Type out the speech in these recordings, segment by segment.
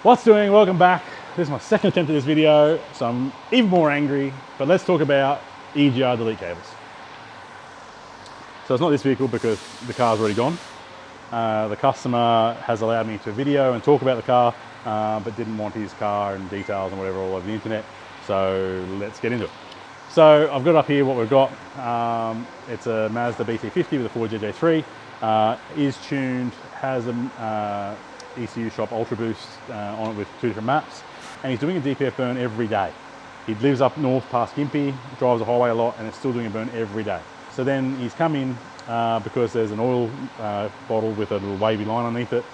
What's doing? Welcome back. This is my second attempt at this video, so I'm even more angry, but let's talk about EGR Delete Cables. So it's not this vehicle because the car's already gone. The customer has allowed me to video and talk about the car, but didn't want his car and details and whatever all over the internet. So let's get into it. So I've got up here what we've got. It's a Mazda BT50 with a Ford JJ3. Is tuned, has a ECU shop Ultra Boost on it with 2 different maps, and he's doing a DPF burn every day. He lives up north past Gympie, drives the highway a lot, and is still doing a burn every day. So then he's come in because there's an oil bottle with a little wavy line underneath it.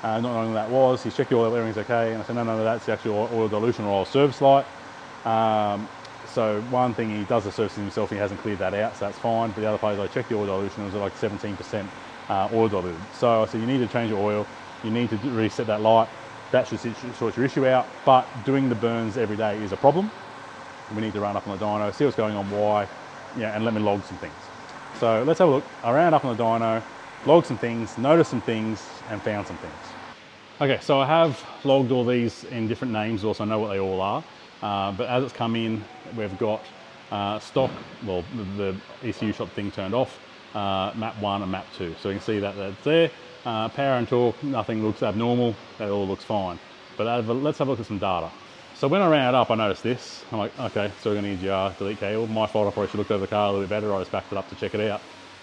Not knowing what that was, he's checked the oil, everything's okay, and I said no, that's the actual oil dilution or oil service light. So one thing, he does the servicing himself, he hasn't cleared that out, so that's fine. But the other part is I checked the oil dilution, it was like 17% oil diluted. So I said you need to change your oil, you need to reset that light. That should sort your issue out, but doing the burns every day is a problem. We need to run up on the dyno, see what's going on, why, and let me log some things. So let's have a look. I ran up on the dyno, logged some things, noticed some things, and found some things. Okay, so I have logged all these in different names, also know what they all are. But as it's come in, we've got stock, well, the ECU shop thing turned off, map 1 and map 2. So you can see that that's there. Power and torque, nothing looks abnormal, that all looks fine. But let's have a look at some data. So when I ran it up, I noticed this. I'm like, okay, so we're going to EGR delete cable. My fault, I probably should look over the car a little bit better. I just backed it up to check it out.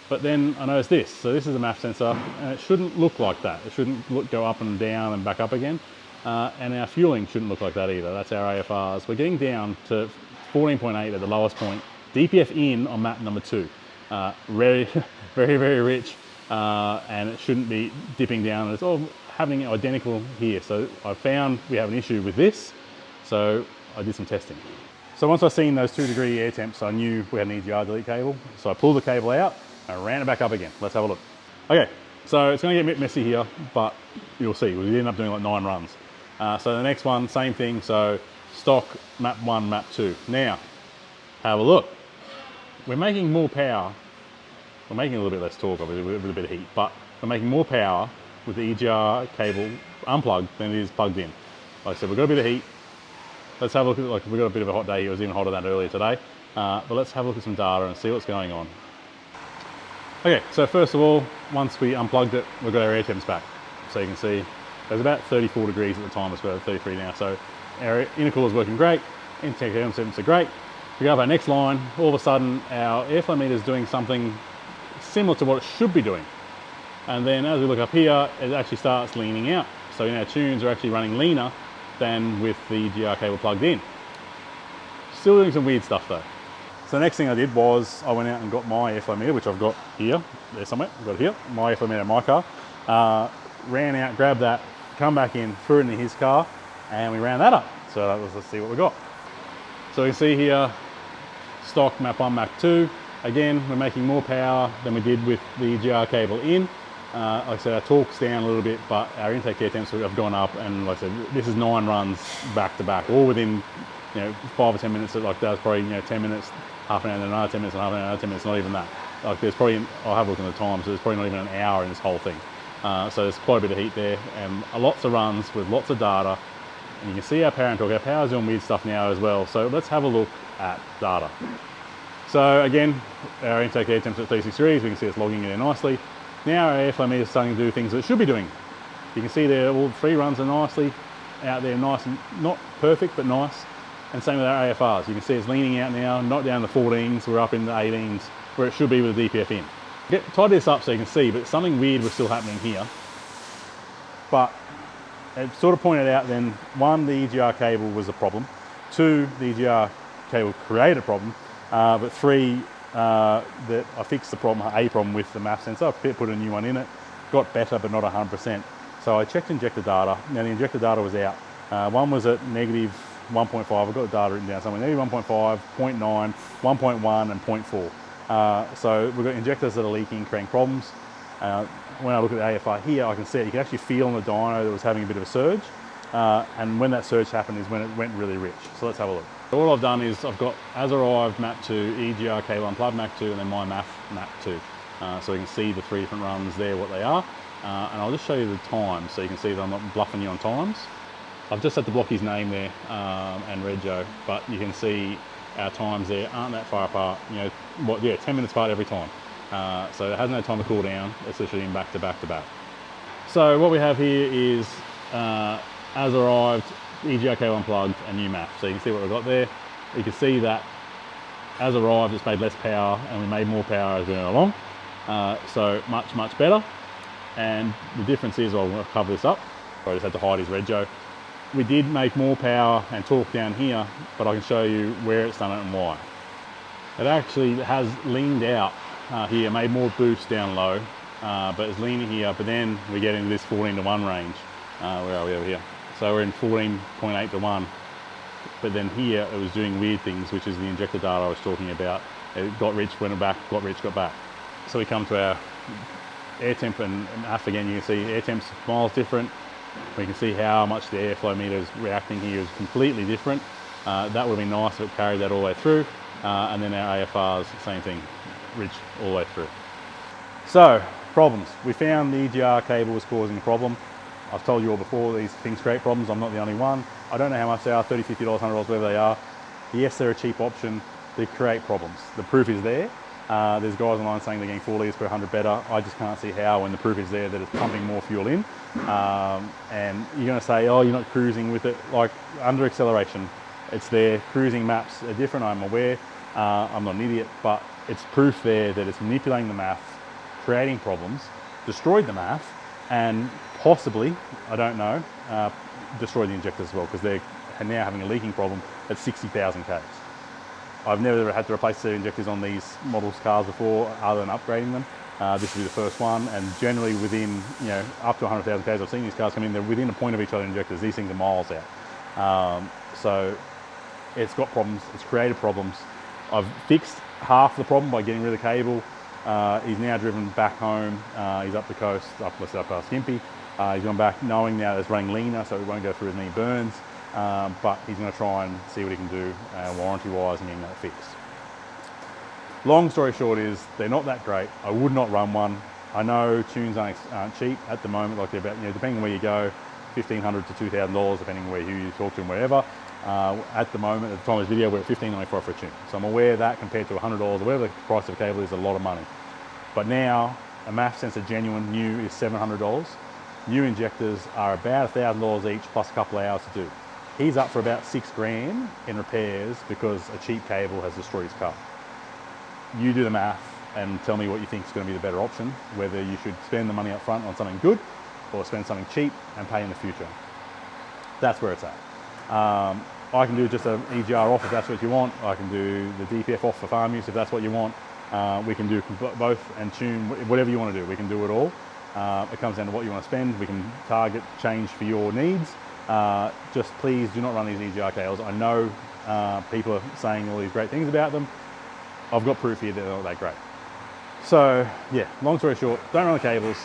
But then I noticed this. So this is a map sensor, and it shouldn't look like that. It shouldn't go up and down and back up again. And our fueling shouldn't look like that either. That's our AFRs. We're getting down to 14.8 at the lowest point. DPF in on map number 2. Very, very rich. And it shouldn't be dipping down. It's all happening identical here. So I found we have an issue with this. So I did some testing. So once I seen those 2-degree air temps, I knew we had an EGR delete cable. So I pulled the cable out and ran it back up again. Let's have a look. Okay, so it's going to get a bit messy here, but you'll see. We ended up doing like 9 runs. So the next one, same thing. So stock, map 1, map 2. Now, have a look. We're making more power. We're making a little bit less torque, obviously, with a bit of heat, but we're making more power with the EGR cable unplugged than it is plugged in. Like I said, we've got a bit of heat. Let's have a look at, like, we've got a bit of a hot day here. It was even hotter than that earlier today. But let's have a look at some data and see what's going on. Okay, so first of all, once we unplugged it, we've got our air temps back. So you can see there's about 34 degrees at the time, it's about 33 now. So our intercooler is working great, intake air temps are great. We go up our next line, all of a sudden our airflow meter is doing something similar to what it should be doing. And then as we look up here, it actually starts leaning out. So our tunes are actually running leaner than with the EGR cable plugged in. Still doing some weird stuff though. So the next thing I did was I went out and got my airflow meter, which I've got here, there somewhere, I've got it here, my airflow meter in my car. Ran out, grabbed that, come back in, threw it into his car, and we ran that up. So that was, let's see what we got. So you can see here, stock map 1, map 2. Again, we're making more power than we did with the EGR cable in. Like I said, our torque's down a little bit, but our intake air temps have gone up, and like I said, this is 9 runs back to back, all within 5 or 10 minutes. Like that was probably 10 minutes, half an hour, and then another 10 minutes, and half an hour, another 10 minutes, not even that. Like there's probably, I'll have a look at the time, so there's probably not even an hour in this whole thing. So there's quite a bit of heat there, and lots of runs with lots of data. And you can see our power and torque. Our power's doing weird stuff now as well. So let's have a look at data. So again, our intake air temps at 36 degrees, we can see it's logging in there nicely. Now our airflow meter is starting to do things that it should be doing. You can see there all 3 runs are nicely out there, nice and not perfect, but nice. And same with our AFRs. You can see it's leaning out now, not down the 14s, we're up in the 18s, where it should be with the DPF in. Tidy this up so you can see, but something weird was still happening here. But it sort of pointed out then, 1, the EGR cable was a problem. 2, the EGR cable created a problem. But 3, that I fixed the problem with the map sensor. I put a new one in it, got better, but not 100%. So I checked injector data. Now the injector data was out. One was at negative 1.5. I've got the data written down somewhere. Negative 1.5, 0.9, 1.1, and 0.4. So we've got injectors that are leaking, creating problems. When I look at the AFR here, I can see it. You can actually feel on the dyno that it was having a bit of a surge. And when that surge happened is when it went really rich. So let's have a look. So all I've done is I've got as arrived map 2, EGR cable unplugged map 2, and then my map 2. So you can see the 3 different runs there, what they are. And I'll just show you the times so you can see that I'm not bluffing you on times. I've just had to block his name there and Rego, but you can see our times there aren't that far apart. You know, what? Yeah, 10 minutes apart every time. So it hasn't had time to cool down. It's literally in back to back to back. So what we have here is, as arrived, EGR cable unplugged and new MAF. So you can see what we've got there. You can see that as arrived, it's made less power, and we made more power as we went along. So much better. And the difference is, I'll cover this up. I just had to hide his Rego. We did make more power and torque down here, but I can show you where it's done it and why. It actually has leaned out here, made more boost down low, but it's leaning here, but then we get into this 14:1 range. Where are we over here? So we're in 14.8 to 1, but then here it was doing weird things, which is the injector data I was talking about. It got rich, went back, got rich, got back. So we come to our air temp and MAF again. You can see air temp's miles different. We can see how much the airflow meter is reacting here is completely different. That would have been nice if it carried that all the way through. And then our AFRs, same thing, rich all the way through. So, problems. We found the EGR cable was causing a problem. I've told you all before, these things create problems. I'm not the only one. I don't know how much they are, $30, $50, $100, whatever they are. Yes, they're a cheap option. They create problems. The proof is there. There's guys online saying they're getting 4 litres per 100 better. I just can't see how, when the proof is there, that it's pumping more fuel in. And you're going to say, oh, you're not cruising with it. Like, under acceleration, it's there. Cruising maps are different, I'm aware. I'm not an idiot, but it's proof there that it's manipulating the MAF, creating problems, destroyed the MAF, and possibly, I don't know, destroyed the injectors as well, because they're now having a leaking problem at 60,000 Ks. I've never had to replace the injectors on these models cars before, other than upgrading them. This will be the first one, and generally within, you know, up to 100,000 Ks, I've seen these cars come in, they're within a point of each other injectors. These things are miles out. So it's got problems, it's created problems. I've fixed half the problem by getting rid of the cable. He's now driven back home. He's up the coast, up past Gympie. He's gone back knowing now that it's running leaner, so he won't go through as many burns. But he's going to try and see what he can do warranty-wise and getting that fixed. Long story short is, they're not that great. I would not run one. I know tunes aren't cheap at the moment, like they're about, you know, depending on where you go, $1,500 to $2,000, depending on who you talk to and wherever. At the moment, at the time of this video, we're at $1,594 for a tune. So I'm aware of that compared to $100 or whatever the price of a cable is, a lot of money. But now, a MAF sensor genuine new is $700. New injectors are about $1,000 each plus a couple of hours to do. He's up for about $6 grand in repairs because a cheap cable has destroyed his car. You do the math and tell me what you think is going to be the better option, whether you should spend the money up front on something good or spend something cheap and pay in the future. That's where it's at. I can do just an EGR off if that's what you want. I can do the DPF off for farm use if that's what you want. We can do both and tune whatever you want to do. We can do it all. It comes down to what you want to spend. We can target change for your needs. Just please do not run these EGR cables. I know people are saying all these great things about them. I've got proof here that they're not that great. So yeah, long story short, don't run the cables,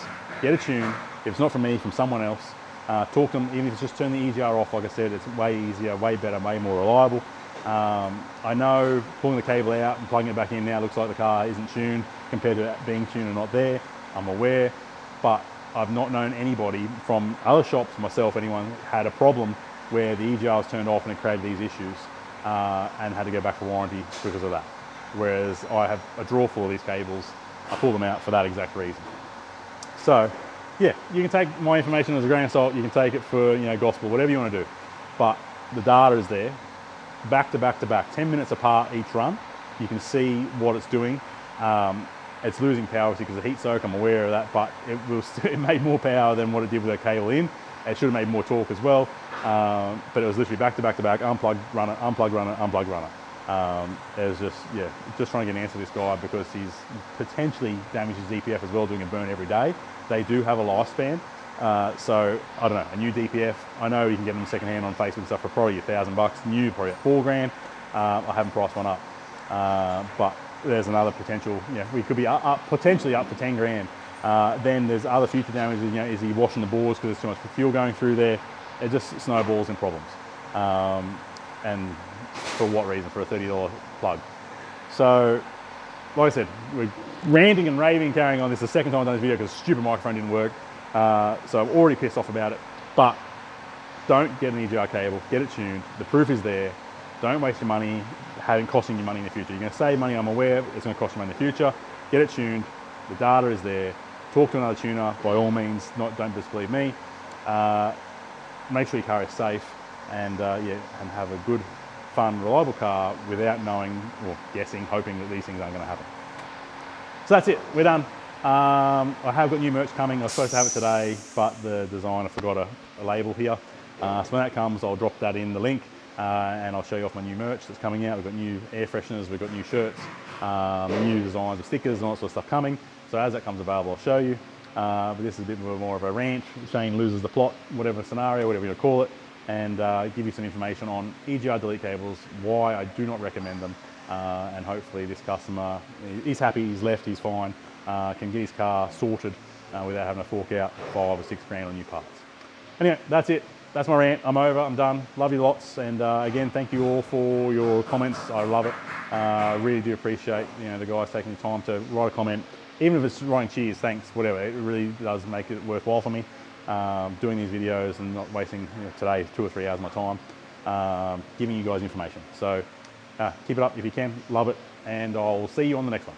get a tune. If it's not from me, from someone else, talk to them. Even if it's just turn the EGR off, like I said, it's way easier, way better, way more reliable. I know pulling the cable out and plugging it back in now looks like the car isn't tuned compared to that being tuned and not there. I'm aware, but I've not known anybody from other shops, myself, anyone, had a problem where the EGR was turned off and it created these issues and had to go back for warranty because of that. Whereas I have a drawer full of these cables, I pull them out for that exact reason. So yeah, you can take my information as a grain of salt, you can take it for, you know, gospel, whatever you want to do. But the data is there, back to back to back, 10 minutes apart each run. You can see what it's doing. It's losing power because of heat soak, I'm aware of that, but it made more power than what it did with a cable in. It should have made more torque as well, but it was literally back to back to back, unplug, run it, unplug, run it, unplug, run it. It was just, yeah, just trying to get an answer to this guy because he's potentially damaged his DPF as well, doing a burn every day. They do have a lifespan, so I don't know, a new DPF, I know you can get them secondhand on Facebook and stuff for probably $1,000, new probably at $4 grand. I haven't priced one up, but there's another potential, you know, we could be potentially up for 10 grand. Then there's other future damages, you know, is he washing the boards because there's too much fuel going through there? It just snowballs in problems. And for what reason? For a $30 plug. So, like I said, we're ranting and raving, carrying on. This is the second time I've done this video because the stupid microphone didn't work. So I'm already pissed off about it. But don't get an EGR cable, get it tuned. The proof is there. Don't waste your money costing you money in the future. You're going to save money, I'm aware, it's going to cost you money in the future. Get it tuned, the data is there. Talk to another tuner, by all means, don't just believe me. Make sure your car is safe and have a good, fun, reliable car without knowing or guessing, hoping that these things aren't going to happen. So that's it, we're done. I have got new merch coming. I was supposed to have it today, but the designer forgot a label here. So when that comes, I'll drop that in the link and I'll show you off my new merch that's coming out. We've got new air fresheners, we've got new shirts, new designs of stickers and all that sort of stuff coming. So as that comes available, I'll show you. But this is a bit more of a rant. Shane loses the plot, whatever scenario, whatever you call it, and give you some information on EGR Delete cables, why I do not recommend them, and hopefully this customer, he's happy, he's left, he's fine, can get his car sorted without having to fork out 5 or 6 grand on new parts. Anyway, that's it. That's my rant. I'm over, I'm done. Love you lots. And again, thank you all for your comments. I love it. Really do appreciate the guys taking the time to write a comment. Even if it's writing cheers, thanks, whatever. It really does make it worthwhile for me doing these videos and not wasting today 2 or 3 hours of my time giving you guys information. So keep it up if you can. Love it. And I'll see you on the next one.